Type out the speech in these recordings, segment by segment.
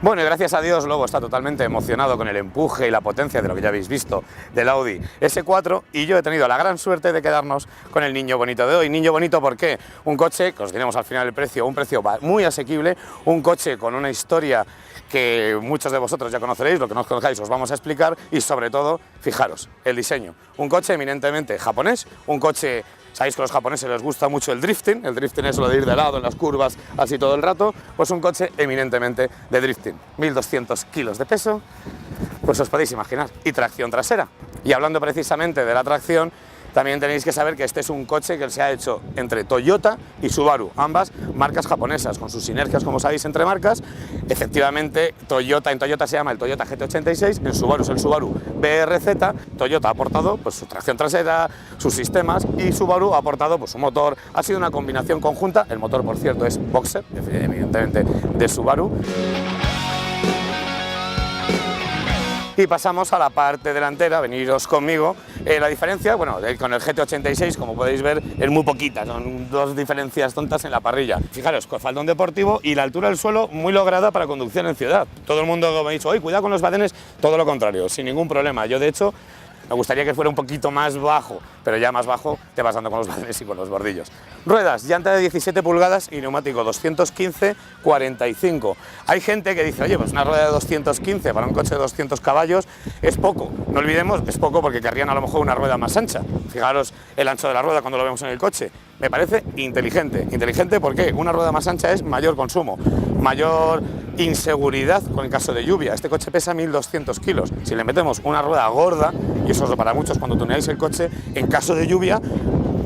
Bueno, y gracias a Dios Lobo está totalmente emocionado con el empuje y la potencia de lo que ya habéis visto del Audi S4, y yo he tenido la gran suerte de quedarnos con el niño bonito de hoy. Niño bonito, ¿por qué? Un coche, que os diremos al final el precio, un precio muy asequible, un coche con una historia que muchos de vosotros ya conoceréis, lo que no os conozcáis os vamos a explicar, y sobre todo, fijaros, el diseño. Un coche eminentemente japonés, un coche... Sabéis que a los japoneses les gusta mucho el drifting es lo de ir de lado en las curvas así todo el rato, pues un coche eminentemente de drifting. 1200 kilos de peso, pues os podéis imaginar, y tracción trasera. Y hablando precisamente de la tracción, también tenéis que saber que este es un coche que se ha hecho entre Toyota y Subaru, ambas marcas japonesas, con sus sinergias, como sabéis, entre marcas. Efectivamente, en Toyota se llama el Toyota GT86, en Subaru es el Subaru BRZ. Toyota ha aportado pues, su tracción trasera, sus sistemas, y Subaru ha aportado pues, su motor. Ha sido una combinación conjunta, el motor, por cierto, es Boxer, evidentemente de Subaru. Y pasamos a la parte delantera, veniros conmigo. La diferencia, bueno, con el GT86, como podéis ver, es muy poquita, son dos diferencias tontas en la parrilla. Fijaros, con faldón deportivo y la altura del suelo muy lograda para conducción en ciudad. Todo el mundo me ha dicho, oye, cuidado con los badenes, todo lo contrario, sin ningún problema. Yo, de hecho, me gustaría que fuera un poquito más bajo, pero ya más bajo te vas dando con los badenes y con los bordillos. Ruedas, llanta de 17 pulgadas y neumático 215/45. Hay gente que dice, oye, pues una rueda de 215 para un coche de 200 caballos es poco. No olvidemos, es poco porque querrían a lo mejor una rueda más ancha. Fijaros el ancho de la rueda cuando lo vemos en el coche. Me parece inteligente. Inteligente porque una rueda más ancha es mayor consumo, mayor inseguridad con el caso de lluvia. Este coche pesa 1200 kilos. Si le metemos una rueda gorda, y eso es para muchos cuando tuneáis el coche, en caso de lluvia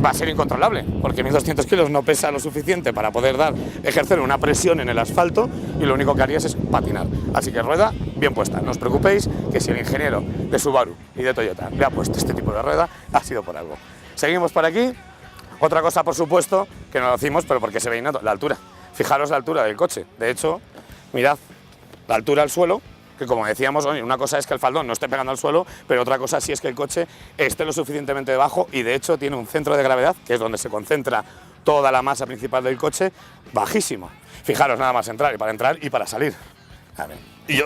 va a ser incontrolable, porque 1200 kilos no pesa lo suficiente para poder ejercer una presión en el asfalto, y lo único que harías es patinar. Así que rueda bien puesta. No os preocupéis, que si el ingeniero de Subaru y de Toyota le ha puesto este tipo de rueda, ha sido por algo. Seguimos por aquí. Otra cosa, por supuesto, que no lo decimos, pero porque se ve innato, la altura. Fijaros la altura del coche. De hecho, mirad la altura al suelo, que como decíamos, una cosa es que el faldón no esté pegando al suelo, pero otra cosa sí es que el coche esté lo suficientemente debajo, y de hecho tiene un centro de gravedad, que es donde se concentra toda la masa principal del coche, bajísimo. Fijaros nada más para entrar y para salir. A ver. Y yo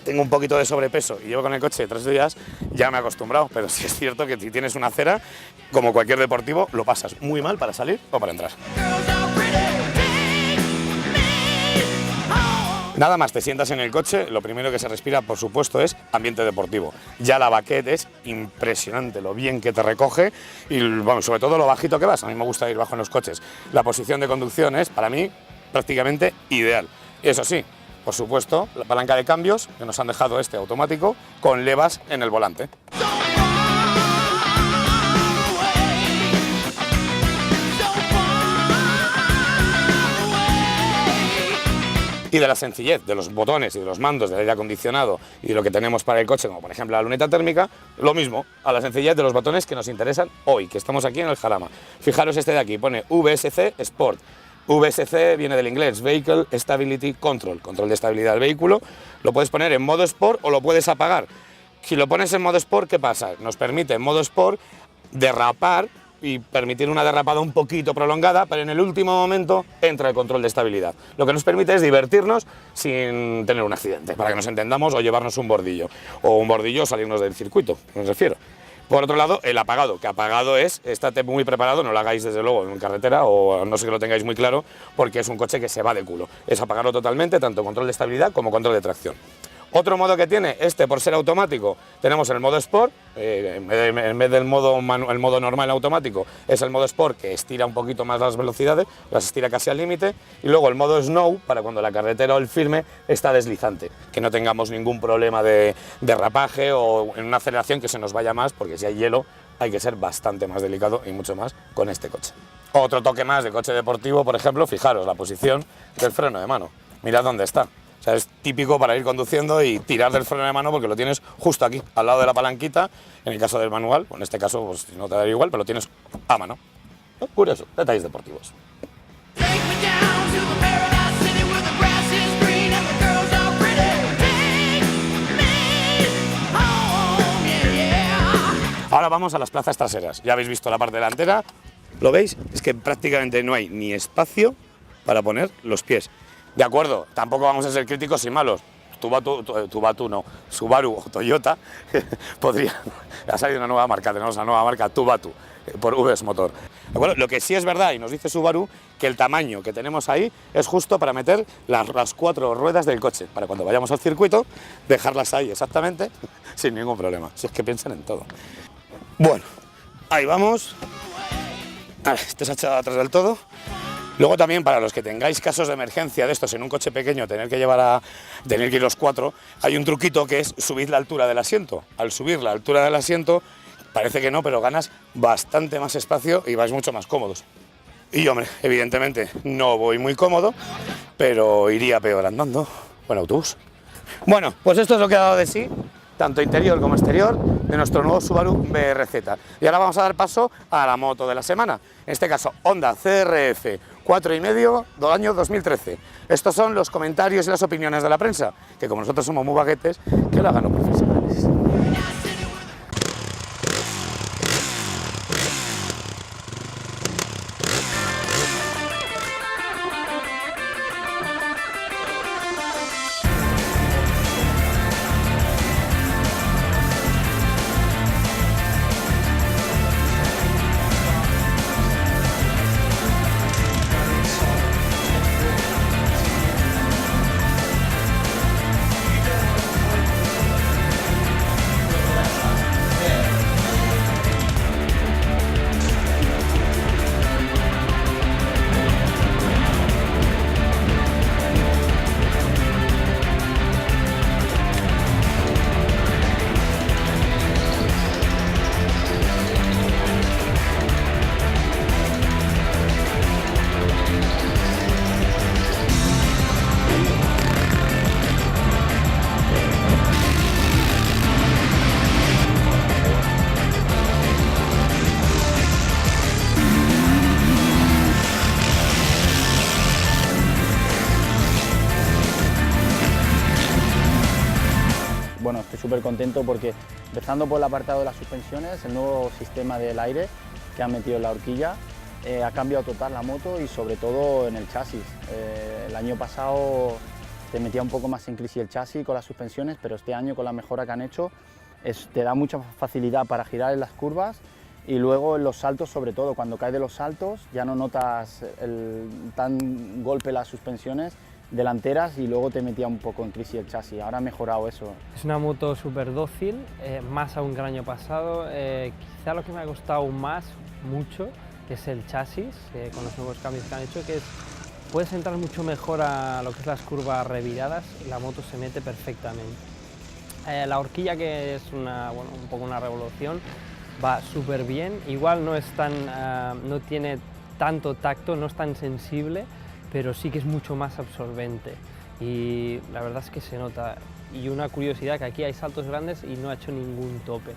tengo un poquito de sobrepeso y llevo con el coche 3 días, ya me he acostumbrado, pero sí es cierto que si tienes una acera, como cualquier deportivo, lo pasas muy mal para salir o para entrar. Nada más te sientas en el coche, lo primero que se respira, por supuesto, es ambiente deportivo. Ya la baquette es impresionante, lo bien que te recoge y, bueno, sobre todo lo bajito que vas. A mí me gusta ir bajo en los coches. La posición de conducción es, para mí, prácticamente ideal. Y eso sí, por supuesto, la palanca de cambios, que nos han dejado este automático, con levas en el volante. Y de la sencillez de los botones y de los mandos del aire acondicionado y de lo que tenemos para el coche, como por ejemplo la luneta térmica, lo mismo, a la sencillez de los botones que nos interesan hoy, que estamos aquí en el Jarama. Fijaros este de aquí, pone VSC Sport. VSC viene del inglés, Vehicle Stability Control, control de estabilidad del vehículo. Lo puedes poner en modo Sport o lo puedes apagar. Si lo pones en modo Sport, ¿qué pasa? Nos permite en modo Sport derrapar y permitir una derrapada un poquito prolongada, pero en el último momento entra el control de estabilidad. Lo que nos permite es divertirnos sin tener un accidente, para que nos entendamos, o llevarnos un bordillo, o un bordillo salirnos del circuito, me refiero. Por otro lado, el apagado, que apagado es, estate muy preparado, no lo hagáis desde luego en carretera, o no sé que lo tengáis muy claro, porque es un coche que se va de culo. Es apagarlo totalmente, tanto control de estabilidad como control de tracción. Otro modo que tiene, por ser automático, tenemos el modo Sport, en vez del modo normal automático, es el modo Sport, que estira un poquito más las velocidades, las estira casi al límite, y luego el modo Snow, para cuando la carretera o el firme está deslizante, que no tengamos ningún problema de derrapaje o en una aceleración que se nos vaya más, porque si hay hielo hay que ser bastante más delicado y mucho más con este coche. Otro toque más de coche deportivo, por ejemplo, fijaros la posición del freno de mano, mirad dónde está. O sea, es típico para ir conduciendo y tirar del freno de mano porque lo tienes justo aquí, al lado de la palanquita, en el caso del manual, en este caso pues, no te da igual, pero lo tienes a mano. Curioso, detalles deportivos. Ahora vamos a las plazas traseras. Ya habéis visto la parte delantera, ¿lo veis? Es que prácticamente no hay ni espacio para poner los pies. De acuerdo, tampoco vamos a ser críticos y malos. Subaru o Toyota, ha salido una nueva marca, tenemos una nueva marca Tubatu, por VS Motor. ¿De acuerdo? Lo que sí es verdad, y nos dice Subaru, que el tamaño que tenemos ahí es justo para meter las 4 ruedas del coche, para cuando vayamos al circuito, dejarlas ahí exactamente, sin ningún problema. Si es que piensan en todo. Bueno, ahí vamos. Vale, este se ha echado atrás del todo. Luego también, para los que tengáis casos de emergencia de estos en un coche pequeño, tener que ir los 4, hay un truquito que es subir la altura del asiento. Al subir la altura del asiento, parece que no, pero ganas bastante más espacio y vais mucho más cómodos. Y yo, hombre, evidentemente no voy muy cómodo, pero iría peor andando o en autobús. Bueno, pues esto es lo que ha dado de sí, tanto interior como exterior, de nuestro nuevo Subaru BRZ. Y ahora vamos a dar paso a la moto de la semana, en este caso Honda CRF 4,5 del año 2013. Estos son los comentarios y las opiniones de la prensa, que como nosotros somos muy baguetes, que lo hagan los profesionales. Bueno, estoy súper contento porque, empezando por el apartado de las suspensiones, el nuevo sistema del aire que han metido en la horquilla ha cambiado total la moto y sobre todo en el chasis. El año pasado te metía un poco más en crisis el chasis con las suspensiones, pero este año con la mejora que han hecho te da mucha facilidad para girar en las curvas y luego en los saltos, sobre todo cuando caes de los saltos ya no notas tan golpe las suspensiones delanteras y luego te metía un poco en crisis el chasis. Ahora ha mejorado eso. Es una moto súper dócil, más aún que el año pasado. Quizá lo que me ha costado mucho, es el chasis, con los nuevos cambios que han hecho, que puedes entrar mucho mejor a lo que es las curvas reviradas y la moto se mete perfectamente. La horquilla, que es un poco una revolución, va súper bien. Igual no tiene tanto tacto, no es tan sensible, pero sí que es mucho más absorbente y la verdad es que se nota. Y una curiosidad, que aquí hay saltos grandes y no ha hecho ningún tope.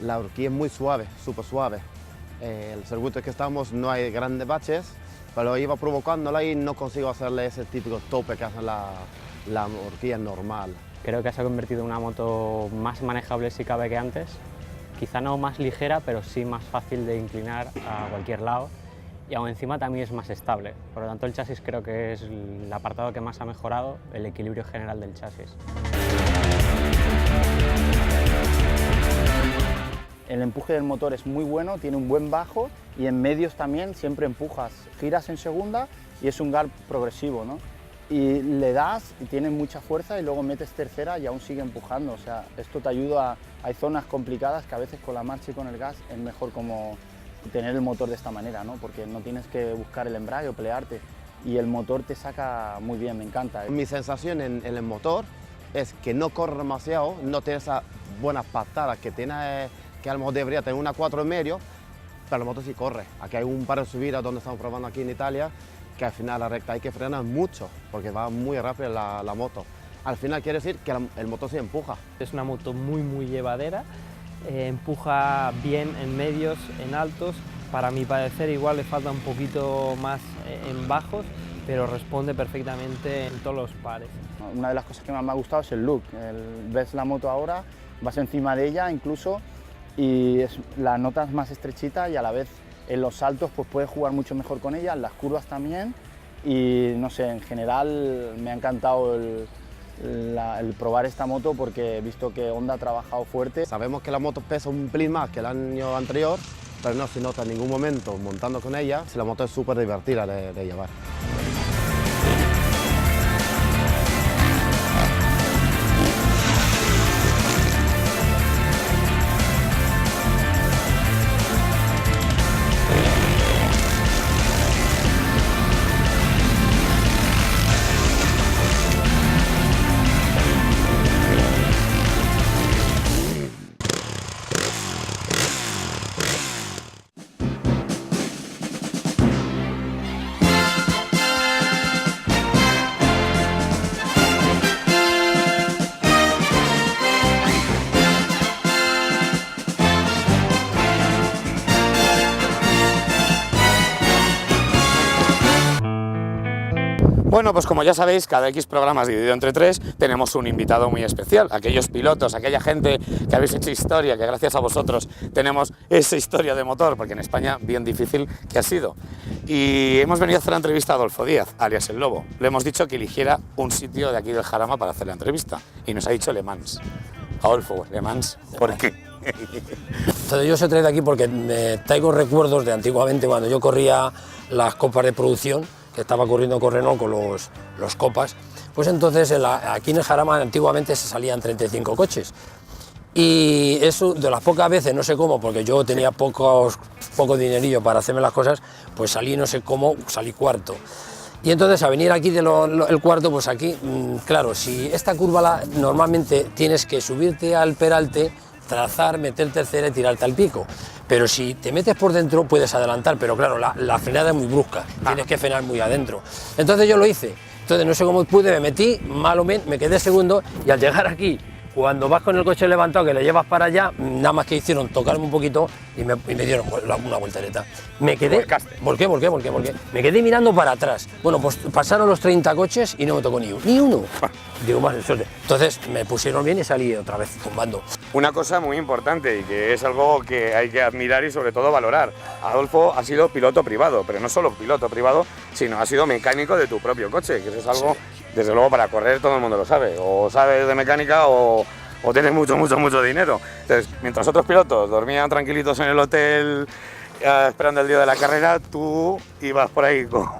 La horquilla es muy suave, súper suave. El circuito que estamos no hay grandes baches, pero iba provocándola y no consigo hacerle ese típico tope que hace la horquilla normal. Creo que se ha convertido en una moto más manejable si cabe que antes. Quizá no más ligera, pero sí más fácil de inclinar a cualquier lado. Y aún encima también es más estable. Por lo tanto, el chasis creo que es el apartado que más ha mejorado el equilibrio general del chasis. El empuje del motor es muy bueno, tiene un buen bajo y en medios también siempre empujas. Giras en segunda y es un GAR progresivo, ¿no? Y le das y tiene mucha fuerza y luego metes tercera y aún sigue empujando. O sea, esto te ayuda. Hay zonas complicadas que a veces con la marcha y con el gas es mejor como tener el motor de esta manera, ¿no? Porque no tienes que buscar el embrague o pelearte y el motor te saca muy bien, me encanta. Mi sensación en el motor es que no corre demasiado, no tiene esas buenas patadas que tiene, que a lo mejor debería tener una 4,5, pero la moto sí corre. Aquí hay un par de subidas donde estamos probando aquí en Italia, que al final la recta hay que frenar mucho porque va muy rápido la moto. Al final quiere decir que el motor sí empuja. Es una moto muy llevadera. Empuja bien en medios, en altos. Para mi parecer igual le falta un poquito más en bajos, pero responde perfectamente en todos los pares. Una de las cosas que más me ha gustado es el look. Ves la moto ahora, vas encima de ella incluso y la notas más estrechita y a la vez en los saltos pues puedes jugar mucho mejor con ella, en las curvas también y no sé, en general me ha encantado el probar esta moto porque he visto que Honda ha trabajado fuerte. Sabemos que la moto pesa un pelín más que el año anterior, pero no se nota en ningún momento montando con ella, si la moto es súper divertida de llevar. Bueno, pues como ya sabéis, cada X programas dividido entre 3 tenemos un invitado muy especial. Aquellos pilotos, aquella gente que habéis hecho historia, que gracias a vosotros tenemos esa historia de motor, porque en España bien difícil que ha sido. Y hemos venido a hacer la entrevista a Adolfo Díaz, alias El Lobo. Le hemos dicho que eligiera un sitio de aquí del Jarama para hacer la entrevista y nos ha dicho Le Mans. Adolfo, Le Mans, ¿por qué? Entonces yo os he traído aquí porque me traigo recuerdos de antiguamente cuando yo corría las copas de producción, que estaba corriendo con Renault con los copas, pues entonces aquí en el Jarama antiguamente se salían 35 coches. Y eso de las pocas veces, no sé cómo, porque yo tenía poco dinerillo para hacerme las cosas, pues salí no sé cómo, salí cuarto. Y entonces a venir aquí el cuarto, pues aquí, claro, si esta curva normalmente tienes que subirte al peralte, trazar, meter tercera y tirarte al pico. Pero si te metes por dentro puedes adelantar, pero claro, la frenada es muy brusca, tienes que frenar muy adentro. Entonces yo lo hice, entonces no sé cómo pude, me metí, mal o menos, me quedé segundo y al llegar aquí, cuando vas con el coche levantado que le llevas para allá, nada más que hicieron tocarme un poquito y me dieron una voltereta. Me quedé, ¿por qué? Me quedé mirando para atrás. Bueno, pues pasaron los 30 coches y no me tocó ni uno. Digo, más suerte. Entonces me pusieron bien y salí otra vez zumbando. Una cosa muy importante y que es algo que hay que admirar y sobre todo valorar. Adolfo ha sido piloto privado, pero no solo piloto privado, sino ha sido mecánico de tu propio coche, que eso es algo, desde luego, para correr todo el mundo lo sabe. O sabes de mecánica o tienes mucho dinero. Entonces, mientras otros pilotos dormían tranquilitos en el hotel esperando el día de la carrera, tú ibas por ahí como...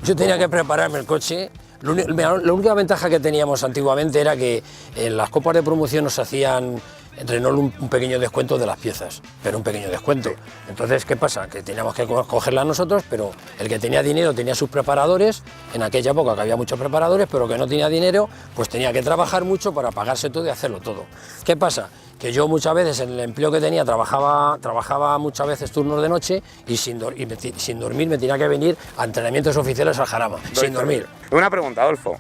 Yo tenía que prepararme el coche. La única ventaja que teníamos antiguamente era que en las copas de promoción nos hacían Renault un pequeño descuento de las piezas, pero un pequeño descuento. Entonces, ¿qué pasa? Que teníamos que cogerlas nosotros, pero el que tenía dinero tenía sus preparadores, en aquella época que había muchos preparadores, pero que no tenía dinero, pues tenía que trabajar mucho para pagarse todo y hacerlo todo. ¿Qué pasa? Que yo muchas veces en el empleo que tenía trabajaba muchas veces turnos de noche y sin dormir me tenía que venir a entrenamientos oficiales al Jarama, sin dormir. Una pregunta, Adolfo,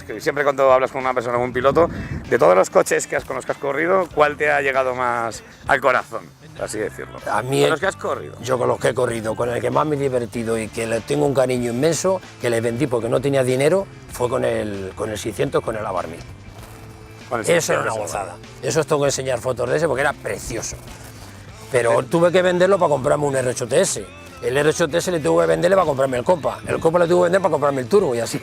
que siempre cuando hablas con una persona, con un piloto, de todos los coches con los que has corrido, ¿cuál te ha llegado más al corazón, por así decirlo? A mí, ¿con los que has corrido? Yo con los que he corrido, con el que más me he divertido y que le tengo un cariño inmenso, que le vendí porque no tenía dinero, fue con el 600, con el Abarth. Eso era una gozada. Eso os tengo que enseñar fotos de ese porque era precioso. Pero tuve que venderlo para comprarme un R8TS. El R8TS le tuve que venderle para comprarme el Copa. El Copa le tuve que vender para comprarme el Turbo y así.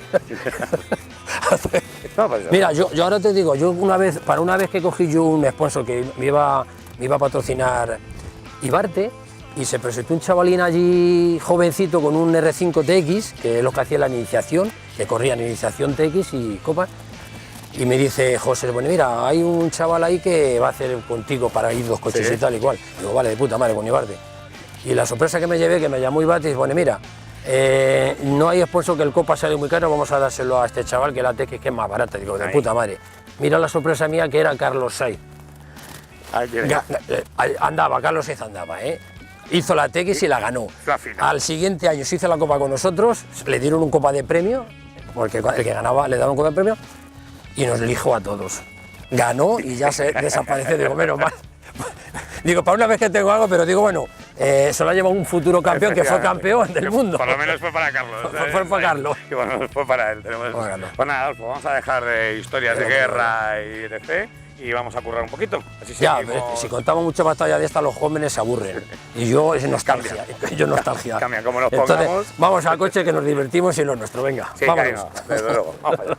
Mira, yo ahora te digo, para una vez que cogí yo un sponsor que me iba a patrocinar Ibarte, y se presentó un chavalín allí jovencito con un R5 TX, que es lo que hacía la iniciación, que corría en iniciación TX y Copa. Y me dice José, bueno, mira, hay un chaval ahí que va a hacer contigo para ir dos coches y tal y cual. Digo, vale, de puta madre, con Ibarte. Y la sorpresa que me llevé, que me llamó Ibarte y dice, bueno, mira, no hay sponsor, que el Copa sale muy caro, vamos a dárselo a este chaval que la TX, que es más barata. Digo, de puta madre. Mira la sorpresa mía, que era Carlos Sainz. Carlos Sainz andaba, hizo la TX y la ganó. Al siguiente año se hizo la Copa con nosotros, le dieron un Copa de premio, porque el que ganaba le daban un Copa de premio, y nos elijo a todos. Ganó y ya se desapareció. Digo, menos mal. Digo, para una vez que tengo algo, pero digo, bueno, se lo ha llevado un futuro campeón que fue campeón del mundo. Por lo menos fue para Carlos. Fue para Carlos. Y bueno, fue para él. Pues nada, Adolfo, vamos a dejar de historias de guerra y etc. Y vamos a currar un poquito. Así ya, si contamos mucha batalla de esta, los jóvenes se aburren. Y yo es nostalgia. Cambia, como nos pongamos. Entonces, vamos al coche, que nos divertimos y lo nuestro. Venga, sí, vámonos. Desde luego. Vamos allá.